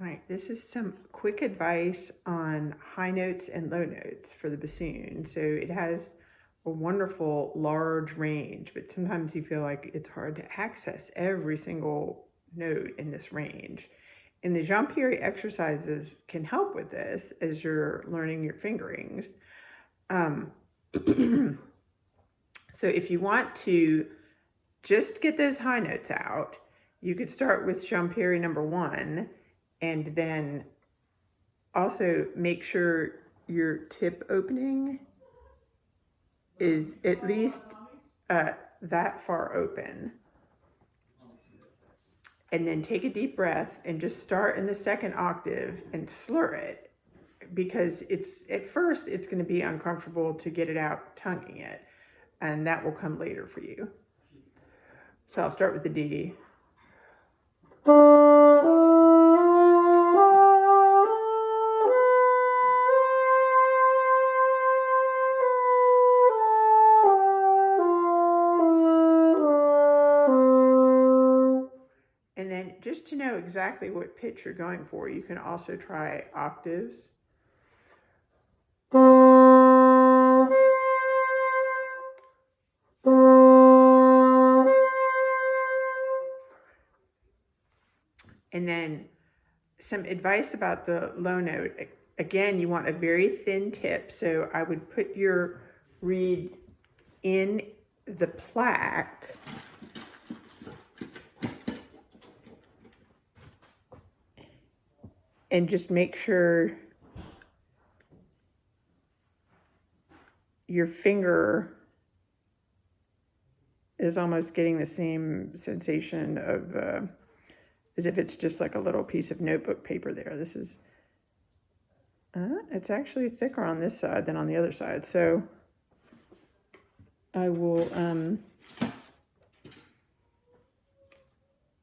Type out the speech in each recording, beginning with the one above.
All right, this is some quick advice on high notes and low notes for the bassoon. So it has a wonderful large range, but sometimes you feel like it's hard to access every single note in this range. And the Jean-Pierre exercises can help with this as you're learning your fingerings. So if you want to just get those high notes out, you could start with Jean-Pierre number 1, and then also make sure your tip opening is at least that far open. And then take a deep breath and just start in the second octave and slur it, because at first it's going to be uncomfortable to get it out tonguing it, and that will come later for you. So I'll start with the D. And then just to know exactly what pitch you're going for, you can also try octaves. And then some advice about the low note. Again, you want a very thin tip. So I would put your reed in the plaque and just make sure your finger is almost getting the same sensation of as if it's just like a little piece of notebook paper there. This is, it's actually thicker on this side than on the other side. So I will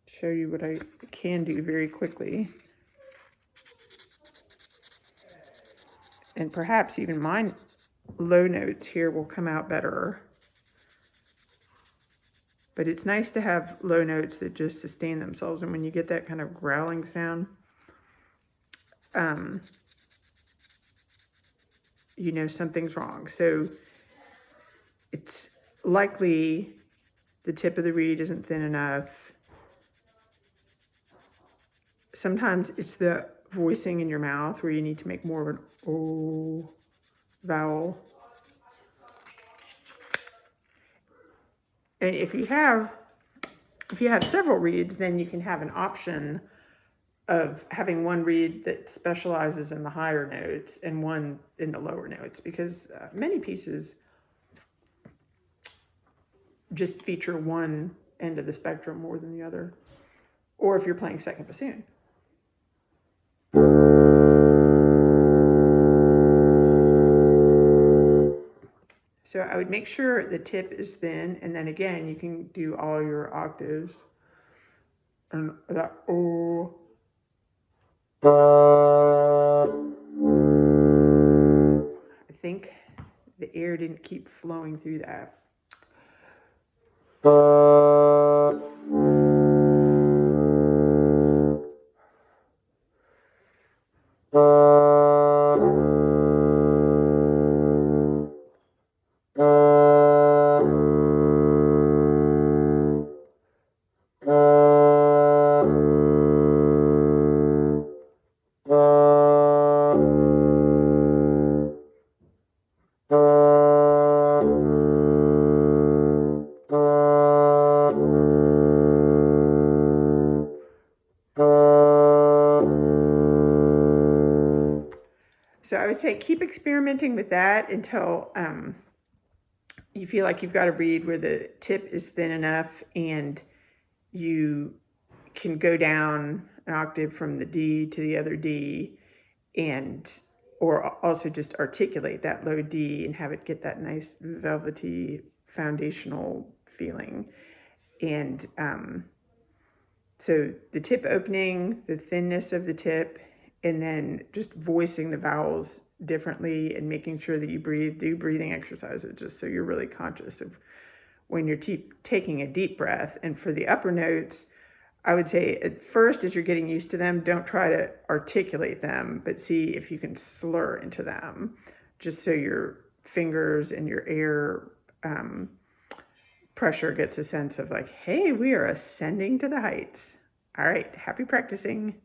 show you what I can do very quickly. And perhaps even my low notes here will come out better. But it's nice to have low notes that just sustain themselves. And when you get that kind of growling sound, you know something's wrong. So it's likely the tip of the reed isn't thin enough. Sometimes it's the voicing in your mouth where you need to make more of an O vowel. And if you have several reeds, then you can have an option of having one reed that specializes in the higher notes and one in the lower notes, because many pieces just feature one end of the spectrum more than the other. Or if you're playing second bassoon. So I would make sure the tip is thin, and then again, you can do all your octaves. And that O. I think the air didn't keep flowing through that. So I would say keep experimenting with that until you feel like you've got a reed where the tip is thin enough and you can go down an octave from the D to the other D, or also just articulate that low D and have it get that nice velvety foundational feeling. And so the tip opening, the thinness of the tip, and then just voicing the vowels differently and making sure that you do breathing exercises, just so you're really conscious of when you're taking a deep breath. And for the upper notes, I would say at first, as you're getting used to them, don't try to articulate them, but see if you can slur into them, just so your fingers and your air pressure gets a sense of like, hey, we are ascending to the heights. All right, happy practicing.